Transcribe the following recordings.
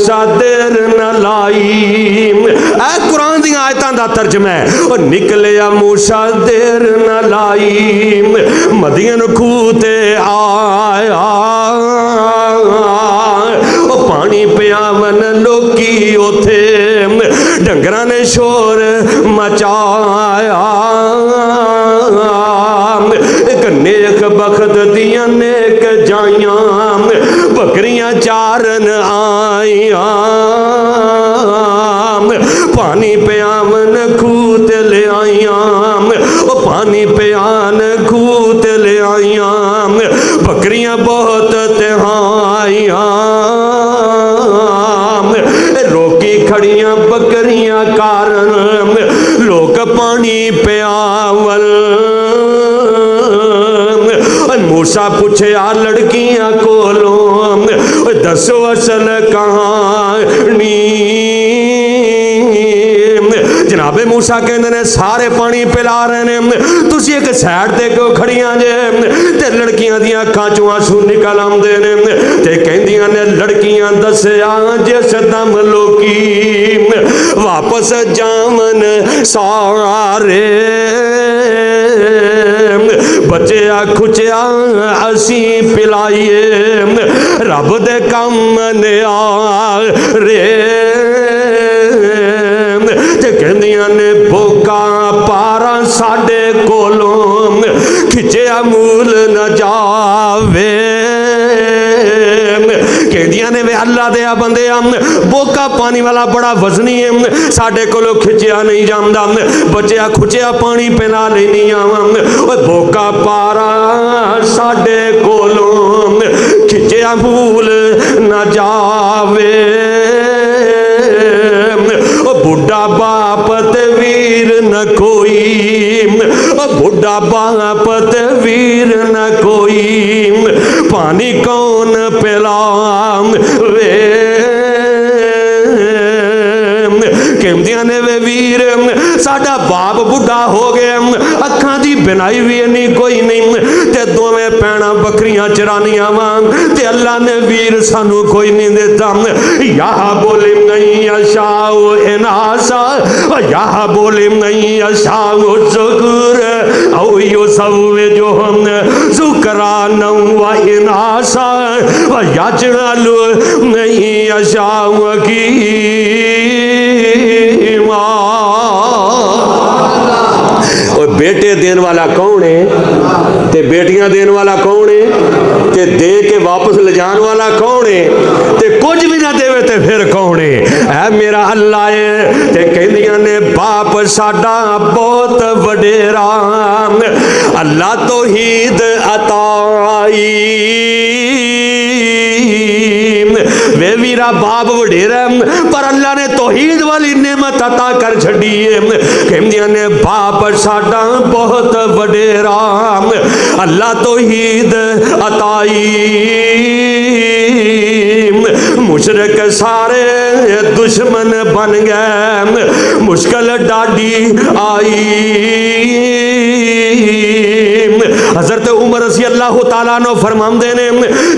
मूसा देर न लाई। कुरान दी आयतां दा तर्जमा है। और निकलिया मूसा देर न लाई, मदियन खूह ते आया, पानी पियावन लोकी उथे, डंगरां ने शोर मचाया। एक नेक बखत दियां नेक जाइयां, बकरियां चारन आइयां, पानी पियावन खूह ते ले आइयां, पानी पियान खूह ते ले आइयां, बकरियां बहुत तिहाइयां, रोकी खड़ियां बकरियां कारण, लोग पानी पियावल। मूसा पूछे आ लड़कियां कोलों, दसो असल कहानी। जनाबे मूसा कहते ने सारे पानी पिला रहे ने, तुसी एक साइड ते क्यों खड़ियां जे? ते लड़कियां दी अखां चों आंसू निकल आंदे ने, ते कहंदियां ने लड़कियां दस्या जिस दम लोकी वापस जावन सारे, बचिया खुचिया असी पिलाइए, रब दे कम ने आ रे। ते कहंदियां ने भूखा पारा साडे कोलों खिचया मूल न जावे। कहंदियां ने वे अल्लाह दे बंदे बोका पानी वाला बड़ा वजनी है, साडे कोलों खिचया नहीं जांदा, बचिया खुचिया पानी पिला लेनिया। बोका पारा साडे कोलों खिचया मूल न जावे। बुढ़ा बाप ते वीर न कोई, बुढ़ा बाप ते वीर न कोई, पानी कौन पिलावे। कहंदियां ने वे वीर साडा बाप बुढ़ा हो गया, अखां दी बिनाई भी नहीं कोई नहीं, ते दोवें भैणां बकरियां चरानियां वां, ते अल्लाह ने वीर सानू कोई नहीं देता। यहाँ बोले नहीं अशाओ इनासा, यहाँ बोले नहीं अशाओ शुक्र, औ यो सवे जो हम शुक्रा नवा इनासा, याचनालु नहीं अशाओ की बेटे देने वाला कौन है, ते बेटियां देने वाला कौन है, ते दे के वापस ले जाने वाला कौन है, ते कुछ भी ना देवे ते फिर कौन है मेरा अल्लाह है। ते कहंदियां ने बाप साडा बहुत वडेरा, अल्लाह तौहीद अताई। वे वीरा बाप वडेरा, पर अल्लाह ने तौहीद वाली नेमत अता कर छड़ी है। कहंदियां ने बाप साडा बहुत वडेरा, अल्लाह तौहीद अताई। मुशरिक सारे दुश्मन बन गए, मुश्किल डाडी आई। हजरत उमर रज़ी अल्लाह तआला अन्हु फरमांदे ने,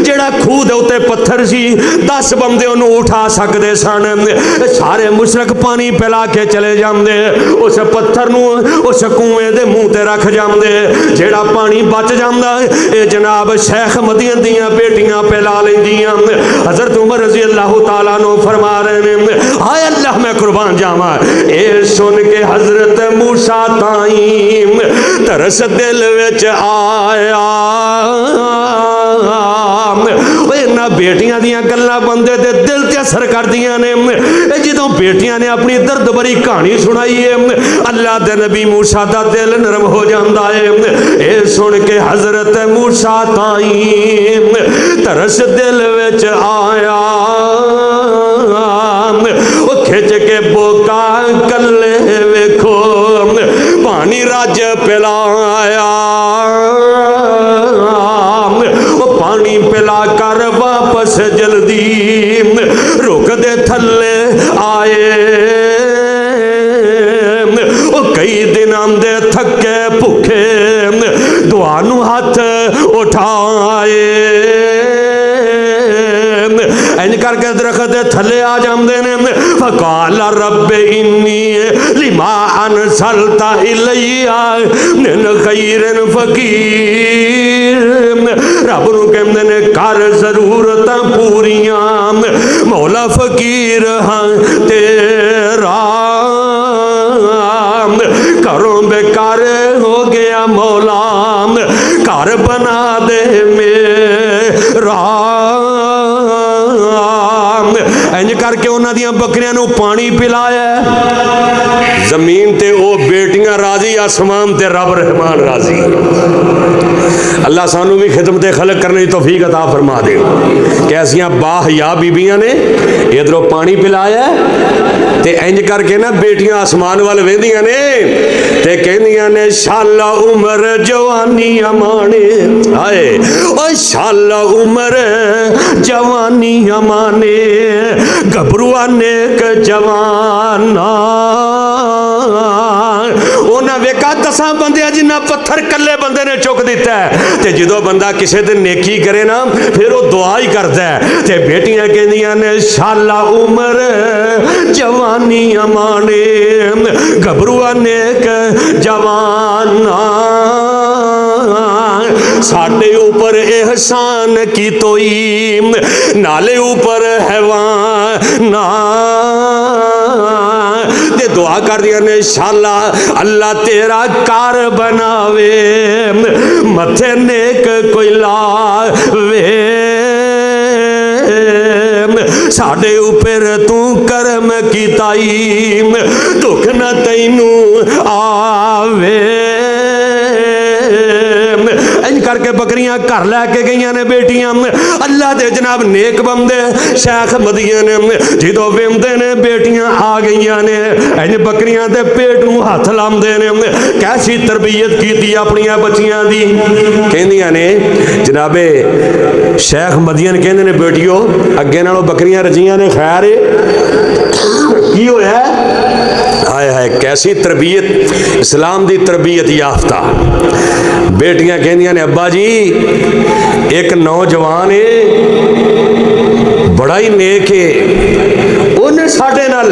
जेड़ा खूह दे उत्ते पत्थर सी 10 बंदे उन्हों उठा सकते सन, सारे मुशरिक पानी पिला के चले जाते, उस पत्थर नूं उस कुएं दे मुंह ते रख जाते। जेड़ा पानी बच जाता ये जनाब शेख मदीन दियां बेटियां पिला लैंदियां। हजरत उमर रज़ी अल्लाह तआला अन्हु फरमा रहे ने, हाय अल्लाह मैं कुर्बान जावां, ए सुन के हजरत मूसा ताई तरस दिल विच आया। इन्हां बेटियां दियां गल्लां बंदे दे दिल ते असर करदियां ने। जदों बेटियां ने अपनी दर्द भरी कहानी सुनाई है, अल्लाह दे नबी मूसा दा दिल नरम हो जाता है। ये सुन के हजरत मूसा ताई तरस दिल विच आया, खिच के बोका कले वेखो पानी रज पिलाया। पानी पिला कर वापस जल्दी रुक दे थले आए। कई दिन आंदे थके भुखे दुआ नू हाथ उठाए। इंज करके दरख्त ते थले आ जाते ने। फकाल रब्बे इन्नी लिमा अनसलता इलैया मिन खैरिन फकीर। रब नूं कहंदे ने कर जरूरतां पूरियां मौला फकीर हां तेरा। घरों बेकार हो गया मौला घर बना दे मेरा। इंज करके उन्हां दियां बकरियां नूं पानी पिलाया। जमीन ते ओ बेटियां राजी, आसमान ते रब रहमान राजी। अल्लाह सानू भी खिदमत खलक करने की तौफीक अता फरमा दे। कैसियां बाहया बीबियां ने इधरों पानी पिलाया ते इंज करके ना बेटियां आसमान वाल वेंदियां ने ते कहंदियां ने शाला उम्र जवानी अमाने। हाय ओ शाला उम्र जवानी अमाने गबरुआ नेक जवाना। उन्हें वेखा 10 बंदे जिन्ना पत्थर कल्ले बंदे ने चुक दिता है। ते जो बंदा किसी दिन नेकी करे ना फिर वो दुआ ही करता है। ते बेटियां कहदियां ने शाला उम्र जवानी अमाने गबरुआ नेक जवाना। साडे ऊपर एहसान की तोई नाले ऊपर हैवाना। ते दुआ कर दिया ने शाला अल्लाह तेरा कार बनावे मथे नेक कोई लावे। साडे ऊपर तू करम कीताई दुख न तैनू आवे। इंज करके बकरियां घर लैके गई ने बेटियां। अल्लाह दे जनाब नेक बंदे शेख मदियन जो वेंदे ने बेटियां आ गई ने इंज बकरियां दे पेट नूं हथ लांदे ने। कैसी तरबियत की अपनी बच्चियां दी। कहंदियां ने जनाबे शेख मदियन कहंदे ने बेटियो अगे नालों बकरियां रजियां ने खैर की होया। हाय हाय कैसी तरबियत इस्लाम की तरबियत याफ्ता। बेटियां कहंदियां ने अब्बा जी एक नौजवान है बड़ा ही नेक है उन्हें साडे नाल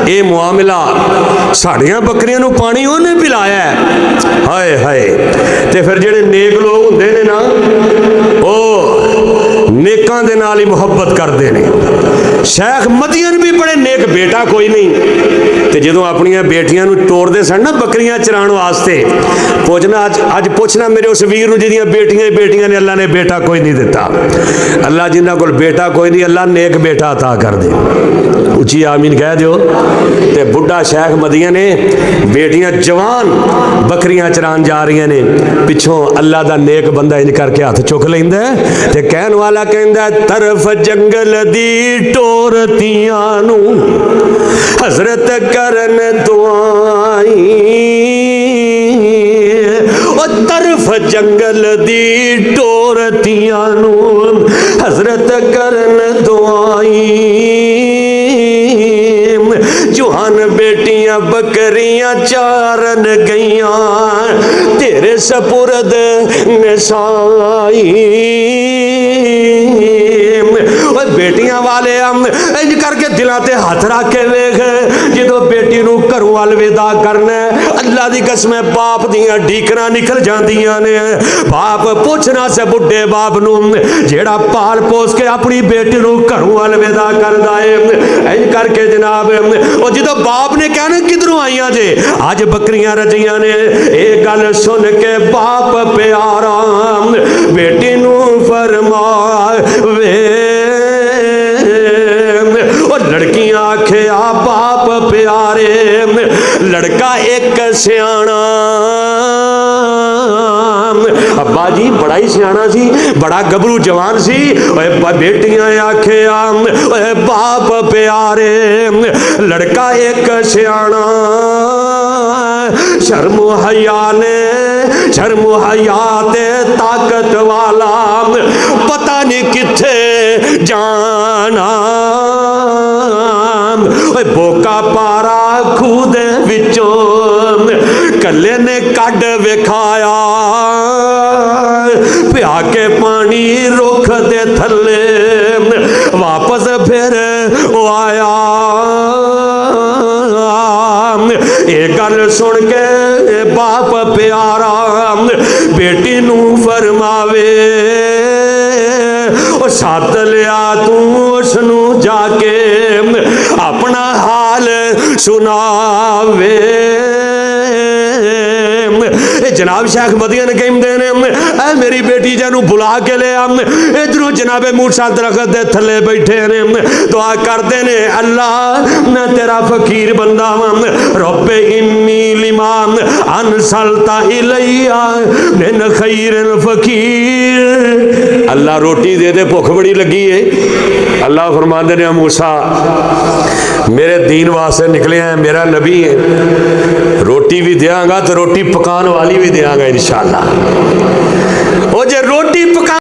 ये मुआमला साड़ियां बकरियां नूं पानी उन्हें पिलाया। हाय हाय ते फिर जेड़े नेक लोग हुंदे ने ना ओ नेकां दे नाल ही मुहब्बत करते हैं। शेख मदियन भी बड़े नेक बेटा कोई नहीं। तो जो अपन बेटियां टोरते सन ना बकरियां चराण वास्ते पुछना अज पुछना मेरे उस वीर नूं जिहदियां बेटियां ने अल्लाह ने बेटा कोई नहीं दिता। अल्लाह जिन्हां कोल बेटा कोई नहीं अल्लाह नेक बेटा अता कर दे। उची आमीन कह दिओ। ते बुढ़ा शेख मदियन ने बेटियां जवान बकरियां चरान जा रही ने पिछों अल्लाह दा नेक बंदा इंज करके हथ चुक लैंदा ते कहण वाला कहंदा तरफ जंगल दी टोरतियां नूं हजरत करन दुआई। ओ तरफ जंगल दी टोरतियां नूं हजरत करन दुआई। जुहान बेटियां बकरियां चारन गईयां तेरे सपुरद नसाई। बेटियां वाले इंज करके दिलों ते हथ रख के वेख जो बेटी नूं घरों अलविदा करना अल्लाह दी कसम बाप दियां ढीकरां निकल जांदियां ने। बाप पुछना से बुढ़े बाप नूं जेड़ा पाल पोस के अपनी बेटी नूं घरों अलविदा करदा है। इंज करके जनाब और जो बाप ने कहना किधरों आईया जे अज बकरियां रजियां ने ये गल सुन के बाप प्यारा बेटी नूं फरमावे। लड़कियां आखिया बाप प्यारे लड़का एक सियाणा। अब्बा जी बड़ा ही सियाणा सी बड़ा गबरू जवान सी। बेटियां आखिया बाप प्यारे लड़का एक सियाणा। शर्म हया ते ताकत वाला पता नहीं किथे जाना। बोका पारा खूद विचों कले ने कड विखाया पिया के पानी रुख दे थले वापस फिर फिर वो आया। ये गल सुन के बाप प्यारा बेटी नू फरमावे, सद लिया तू उसनू जाके अपना हाल सुनावे। जनाब शेख मदियन कहते ने ऐ मेरी बेटी जैनू बुला के ले आ। इधरों जनाबे मूसा दरख्त दे थले बैठे ने दुआ करते ने, अल्लाह मैं तेरा फकीर बंदा वां, रब्बे इन्नी लिमा अनसलता इलैया मिन खैरिन फकीर। अल्लाह रोटी दे दे, भुख बड़ी लगी है। अल्लाह फरमाते ने मूसा मेरे दीन वास्ते निकले हैं, मेरा नबी है, रोटी भी देंगा तो रोटी पकाने वाली भी देंगा इंशाअल्लाह। वो जे रोटी पका